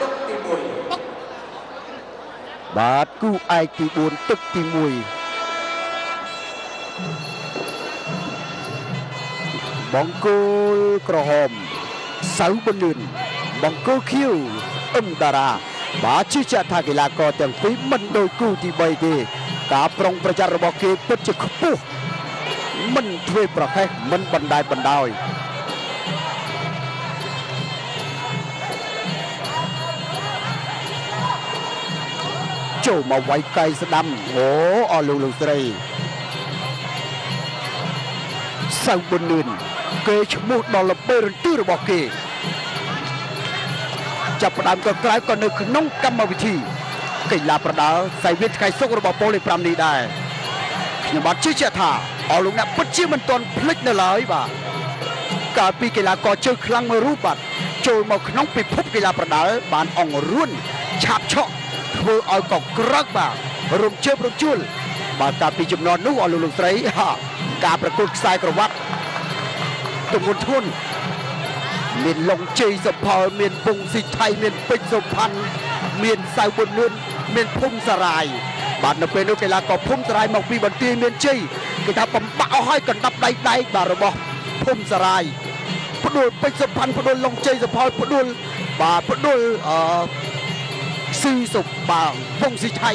ទឹកទី1បាទគូឯកទី4ទឹកទី1បង្គោលក្រហមសៅប៊ុនលឿនបង្គោលខៀវអឹមតារាបាទជឿជាក់ថាកីឡាករទាំងពីរមិនដូចគូទី3ទេការប្រុងប្រយ័ត្នរបស់គេពិតជាខ្ពស់មិនធ្វេសប្រហែសមិនបណ្តែតបណ្ដោយចូលមកវាយកៃស្ដាំអូអស់លោកស្រីសៅប៊ុនលឿនគេឈ្មោះដល់ល្បីរន្ទឺរបស់គេចាប់ផ្ដើមក៏ក្រៅក៏នៅក្នុងកម្មវិធីកីឡាប្រដាល់សៃវៀនថ្ងៃសុក្ររបស់ប៉ូលី5នេះដែរខ្ញុំបាទជឿជាក់ថាអស់លោកអ្នកពិតជាមិនទាន់ភ្លេចនៅឡើយបាទកាលពីកីឡាករជើងខ្លាំងមួយរូបបាទចូលមកក្នុងពិភពកីឡាប្រដាល់បានអង្រួនឆាបឆក់ធ្វើឲ្យកក្រឹកបាទរំជើបរំជួលបាទកាលពីចំនួននោះអស់លោកស្រីការប្រកួតខ្សែក្រវ៉ាត់ទម្ងន់ធ្ងន់មានលងជ័យសុផលមានពងស៊ីថៃមានពេជ្រសុផាន់មានសៅប៊ុនលឿនមានភូមិសារាយបាទនៅពេលនោះកីឡាករភូមិសារាយមកពីបន្ទាយមានជ័យគេថាបំបាក់អស់ហើយកណ្ដាប់ដៃបាទរបស់ភូមិសារាយផ្ដួលពេជ្រសុផាន់ផ្ដួលលងជ័យសុផលផ្ដួលបាទផ្ដួលស៊ីសុបាទពងស៊ីថៃ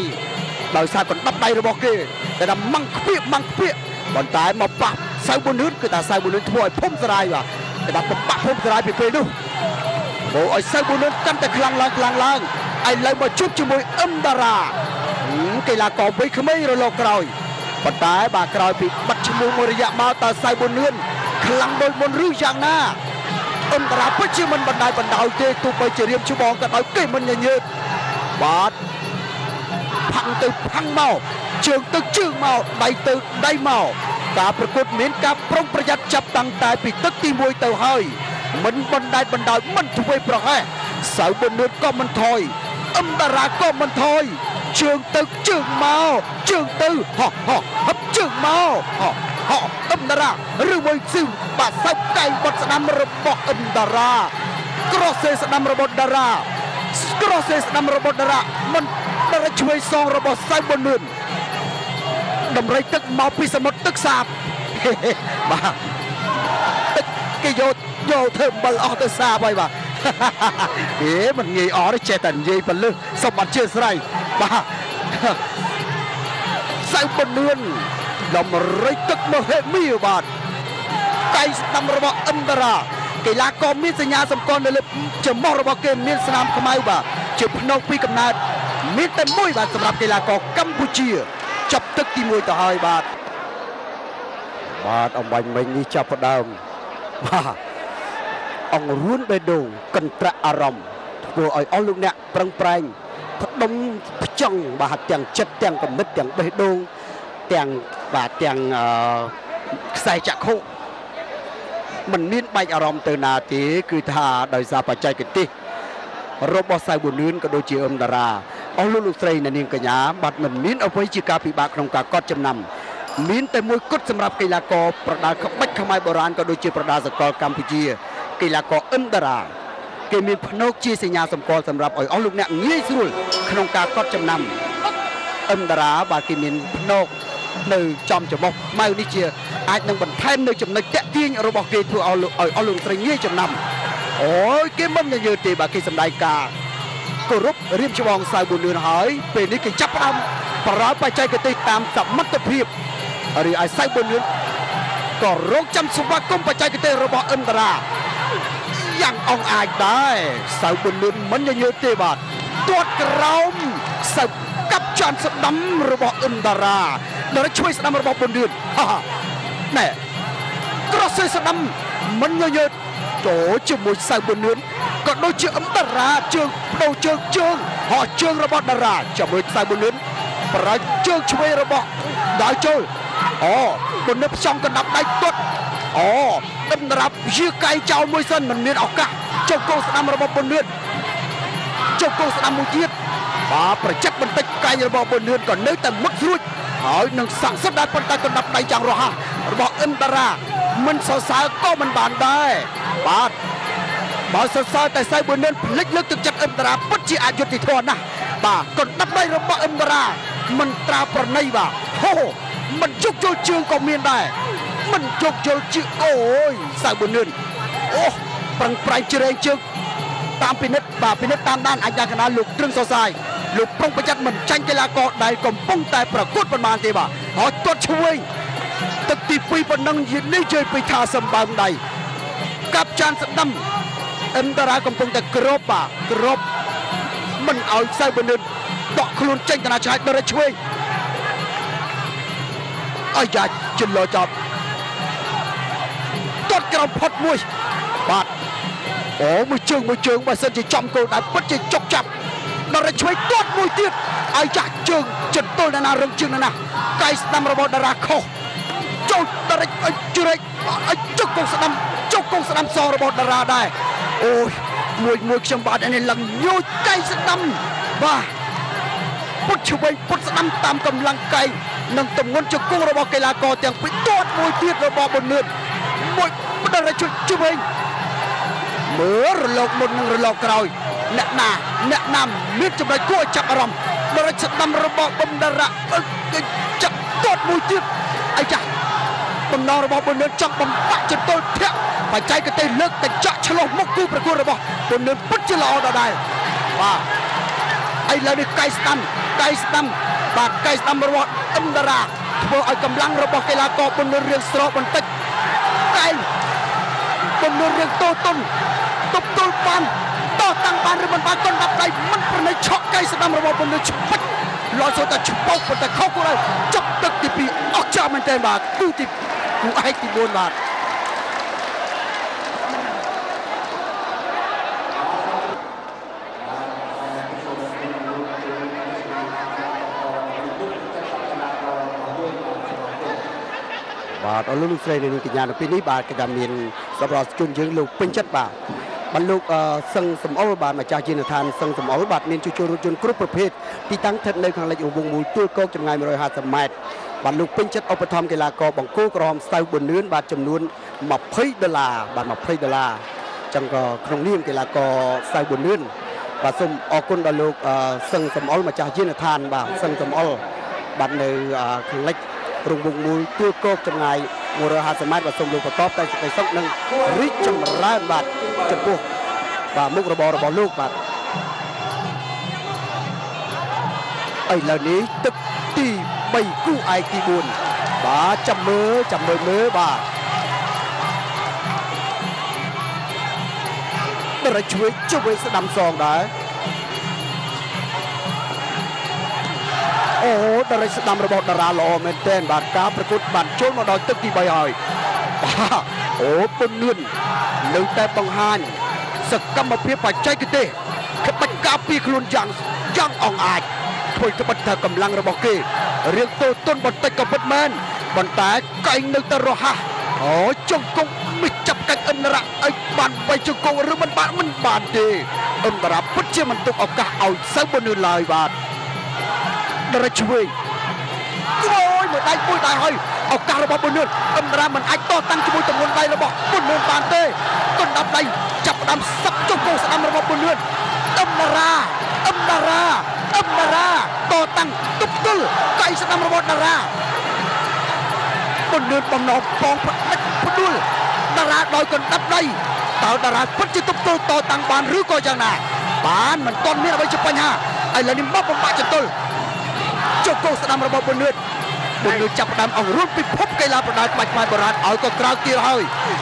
ដោយសារកណ្ដាប់ដៃរបស់គេតែថាម៉ាំងខ្វាកប៉ុន្តែមកប៉ះសៅប៊ុនលឿនគឺថាសៅប៊ុនលឿនធ្វើឲ្យភូមិសារាយបាទគេថាបំបាក់ភូមិសារាយពីពេលនោះមកឲ្យសៅប៊ុនលឿនកាន់តែខ្លាំងឡើងឥឡូវមកជួបជាមួយអឹមតារាកីឡាករវ័យក្មេងរលកក្រោយប៉ុន្តែបាទក្រោយពីបាត់ឈ្មោះមួយរយៈមកតើសៅប៊ុនលឿនខ្លាំងដូចមុនឬយ៉ាងណាអឹមតារាពិតជាមិនបណ្ដោយទេទោះបីជារៀមច្បងក៏ដោយគេមិនញញើតបាទផាំងទៅផាំងមកជើងទៅជើងមកដៃទៅដៃមកការប្រកួតមានការប្រុងប្រយ័ត្នចាប់តាំងតែពីទឹកទី1ទៅហើយមិនបណ្តែតបណ្ដោយមិនធ្វេសប្រហែសសៅប៊ុនលឿនក៏មិនថយអឹមតារាក៏មិនថយជើងទៅជើងមកជើងទៅហប់ជើងមកអឹមតារាឬមួយស៊ឹងបាទសៅកៃបត់ស្ដាំរបស់អឹមតារាក្រោះសេស្ដាំរបស់តារាមិនដល់ឆ្វេងសងរបស់សៅប៊ុនលឿនដំរីទឹកមកពីសមុទ្រទឹកសាបបាទទឹកគេយកធ្វើអំបិលអស់ទៅសាបហើយបាទមិនងាយអស់ទេចេះតែនិយាយពលឹះសុំអត់ជឿស្រ័យបាទសៅប៊ុនលឿនដំរីទឹកមកហេមីបាទកៃស្ដាំរបស់អឹមតារាកីឡាករមានសញ្ញាសម្គាល់នៅលើច្រមុះរបស់គេមានស្នាមខ្មៅបាទជាភ្នំពីកំណើតមានតែមួយបាទសម្រាប់កីឡាករកម្ពុជាចាប់ទឹកទី1ទៅហើយបាទអំបញ្ញមិញនេះចាប់ផ្ដើមបាទអង្រួនបេះដូងកន្ត្រាក់អារម្មណ៍ធ្វើឲ្យអស់លោកអ្នកប្រឹងប្រែងផ្ដុំផ្ចង់បាទទាំងចិត្តទាំងគំនិតទាំងបេះដូងទាំងខ្សែចក្ខុមិនមានបែកអារម្មណ៍ទៅណាទេគឺថាដោយសារបច្ចេកទេសរបស់សៅប៊ុនលឿនក៏ដូចជាអឹមតារាអស់លោកស្រីនាងកញ្ញាបាទមិនមានអ្វីជាការពិបាកក្នុងការកត់ចំណាំមានតែមួយគត់សម្រាប់កីឡាករប្រដាល់ក្បាច់ខ្មែរបុរាណក៏ដូចជាប្រដាល់សកលកម្ពុជាកីឡាករអឹមតារាគេមានភ្នោកជាសញ្ញាសម្គាល់សម្រាប់ឲ្យអស់លោកអ្នកងាយស្រួលក្នុងការកត់ចំណាំអឹមតារាបាទគេមានភ្នោកនៅចំច្រមុះខ្មៅនេះជាអាចនឹងបន្ថែមនៅចំណុចតាក់ទាញរបស់គេធ្វើឲ្យអស់លោកស្រីងាយចំណាំអូយគេមិនញញើតទេបាទគេសម្ដែងការគោរពរៀបច្បងសៅប៊ុនលឿនហើយពេលនេះគេចាប់ផ្ដើមប្រើបច្ចេកទេសតាមសមត្ថភាពឬឲ្យសៅប៊ុនលឿនក៏រងចាំស្វាគមន៍បច្ចេកទេសរបស់អឹមតារាយ៉ាងអង្អាចដែរសៅប៊ុនលឿនមិនញញើតទេបាទទាត់ក្រោមសៅកាប់ចំស្ដាំរបស់អឹមតារាដល់ជួយស្ដាំរបស់ប៊ុនលឿនណែក្រោះសេស្ដាំមិនញញើតចូលជាមួយសៅប៊ុនលឿនក៏ដូចជាអឹមតារាជើងបដូរជើងជើងរបស់តារាជាមួយសៅប៊ុនលឿនប្រើជើងឆ្វេងរបស់ដល់ចូលប៊ុនលឿនផ្ចង់កណ្ដាប់ដៃទាត់អឹមតារាជាកៃចោលមួយសិនមិនមានឱកាសចុះកោស្ដាំរបស់ប៊ុនលឿនចុះកោស្ដាំមួយទៀតបាទប្រចិត្តបន្តិចកៃរបស់ប៊ុនលឿនក៏នៅតែមុតស្រួចហើយនឹងស័ក្តិសិទ្ធិដែរប៉ុន្តែកណ្ដាប់ដៃយ៉ាងរហ័សរបស់អឹមតារាមិនសរសើរក៏មិនបានដែរបាទ បើសរសើរតែសៅប៊ឺនឿនភ្លេចលើកទឹកចិត្តអឹមតារាពិតជាអយុត្តិធម៌ណាស់បាទកណ្ដាប់ដៃរបស់អឹមតារាមិនត្រាប្រណីបាទហូមិនជោគជលជើងក៏មានដែរមិនជោគជលជើងអូយសៅប៊ឺនឿនអូប្រឹងប្រែងជ្រែងជើងតាមពិនិត្យបាទពិនិត្យតាមដានអាជ្ញាកណ្ដាលលោកត្រឹងសរសាយលោកប្រុងប្រយ័ត្នមិនចាញ់កីឡាករដែលកំពុងតែប្រកួតប៉ុន្មានទេបាទហើយទាត់ឆ្វេងទឹកទី2ប៉ុណ្ណឹងនេះជួយពីថាសម្បើមដៃកាប់ចានស្ដាំអឹមតារាកំពុងតែក្របបាទក្របមិនឲ្យសៅប៊ឺនឿនដកខ្លួនចេញកណ្ដាលឆ្ងាយដល់រឆ្វេងអាយ៉ាជលចប់ទាត់ក្រោមផុតមួយបាទអូមួយជើងបើសិនជាចំគោលដៅពិតជាចុកចាប់ដល់រឆ្វេងទាត់មួយទៀតអាយ៉ាជើងចន្ទល់ណារឹងជើងណាកាយស្ដាំរបស់តារាខុសចូលតារាជ្រែកជុកកងស្ដាំសងរបស់តារាដែរអូយមួយខ្ញុំបាទនេះឡើងញូចកាយស្ដាំបាទពុតឆ្វេងពុតស្ដាំតាមកម្លាំងកាយនិងទម្ងន់ជង្គង់របស់កីឡាករទាំងពីរទាត់មួយទៀតរបស់ប៊ុននឿនមួយតារាឆ្វេងមើលរលកមុននិងរលកក្រោយអ្នកណាមានចំណុចគួរឲ្យចាប់អារម្មណ៍តារាស្ដាំរបស់ប៊ុនតារាចាប់ទាត់មួយទៀតអាយ៉ាបំណងរបស់ប៊ុននឿនចង់បំផាក់ចន្ទល់ធាក់បច្ចេកទេសលើកតែចាក់ឆ្លោះមុខគូប្រកួតរបស់ប៊ុននឿនពិតជាល្អដល់ដែរបាទឥឡូវនេះកាយស្ដាំបាទកាយស្ដាំរបស់អឹមតារាធ្វើឲ្យកម្លាំងរបស់កីឡាករប៊ុននឿនរៀងស្រកបន្តិចកាយប៊ុននឿនរៀងតូតុនទប់ទល់បានតតាំងបានឬមិនបានកណ្ដាប់ដៃមិនប្រណីឆក់កាយស្ដាំរបស់ប៊ុននឿនឆ្ពិចលត់សូតែឆ្ពោះប៉ុន្តែខុសគោលដៅចាប់ទឹកទី2អស់ចាស់មែនទែនបាទគូឯកទី4បាទបាទអរលោកស្រីនាងកញ្ញានៅពេលនេះបាទគេថាមានសម្រាប់ជនយើងលោកពេញចិត្តបាទលោកសឹងសំអល់បាទម្ចាស់យានដ្ឋានសឹងសំអល់បាទមានជួសជុលរថយន្តគ្រប់ប្រភេទទីតាំងស្ថិតនៅខាងលិចរង្វង់មូលទួលគោកចម្ងាយ150ម៉ែត្របាទលោកពេញចិត្តឧបត្ថម្ភកីឡាករបង្គោលក្រហមសៅប៊ុននឿនបាទចំនួន$20បាទ$20ចឹងក៏ក្នុងនាមកីឡាករសៅប៊ុននឿនបាទសូមអរគុណដល់លោកសឹងសំអល់ម្ចាស់យានដ្ឋានបាទសឹងសំអល់បាទនៅខាងលិចរង្វង់មូលទួលគោកចម្ងាយ150ម៉ែត្របាទសូមលោកបន្តតែសេចក្តីសុខនិងរីកចម្រើនបាទចំពោះបាទមុខរបររបស់លោកបាទឥឡូវនេះទឹកទី3គូឯកទី4បាទចាំមើលបាទតារាជួយស្ដាំសងដែរអូតារាស្ដាំរបស់តារាល្អមែនទែនបាទការប្រកួតបានចូលមកដល់ទឹកទី3ហើយបាទអូប៊ុននឿននៅតែបង្ហាញសកម្មភាពបច្ចេកទេសក្បាច់ការពារខ្លួនយ៉ាងអង្អាចធ្វើក្បាច់ថាកម្លាំងរបស់គេរៀងតូទន់បន្តិចក៏ពិតមែនប៉ុន្តែកែងនៅតែរហ័សអូជង្គង់មិនចាប់កាច់អឹមតារាឲ្យបាន3ជង្គង់ឬមិនបានទេអឹមតារាពិតជាមិនទុកឱកាសឲ្យសៅប៊ុននឿនឡើយបាទតារាឆ្វេងអូយមួយដៃហើយឱកាសរបស់ប៊ុននឿនអឹមតារាមិនអាចតតាំងជាមួយទម្ងន់ដៃរបស់ប៊ុននឿនបានទេកណ្ដាប់ដៃចាប់ផ្ដើមសឹកជង្គង់ស្ដាំរបស់ប៊ុននឿនអឹមតារាតតាំងទប់ទល់កៃស្ដាំរបស់តារាប៊ុននឿនបំណងបងផ្ដាច់ផ្ដួលតារាដោយកណ្ដាប់ដៃតើតារាពិតជាទប់ទល់តតាំងបានឬក៏យ៉ាងណាបានមិនទាន់មានអ្វីជាបញ្ហាឥឡូវនេះមកបំបាក់ចន្ទល់ជង្គង់ស្ដាំរបស់ប៊ុននឿនចាប់ផ្ដើមអង្រួនពិភពកីឡាប្រដាល់ក្បាច់ខ្មែរបុរាណឲ្យក៏ក្រោកទៀតហើយ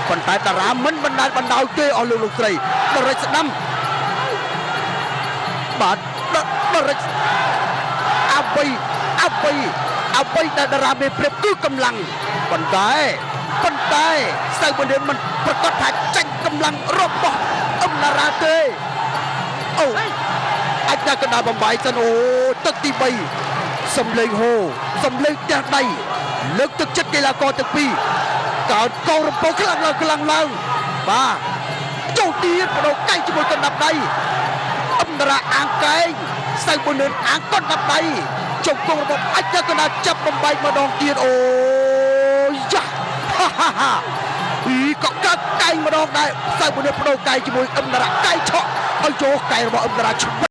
ប៉ុន្តែតារាមិនបណ្ដោយទេអស់លោកស្រីតារាស្ដាំបាទតារាអ្វីដែលតារាមានប្រៀបគឺកម្លាំងប៉ុន្តែសៅប៊ុននឿនមិនប្រកាសថាចាញ់កម្លាំងរបស់អឹមតារាទេអូអាចតែកណ្ដាលបំបីសិនអូទឹកទី3សំលេងហូសំលេងផ្ទះដៃលើកទឹកចិត្តកីឡាករទាំងពីរកោតកោរំពោខ្លាំងឡើងបាទចូលទៀតបដូរកែងជាមួយកណ្ដាប់ដៃអឹមតារាអាងកែងសៅប៊ុននឿនអាងកណ្ដាប់ដៃជង្គង់របស់អាចតែកណ្ដាលចាប់បំបែកម្ដងទៀតអូយ៉ា ក៏កាត់កែងម្ដងដែរសៅមនុស្សម្ដងកែងជាមួយអឹមតារ៉ាកែងឆក់ឲ្យចូលកែងរបស់អឹមតារ៉ា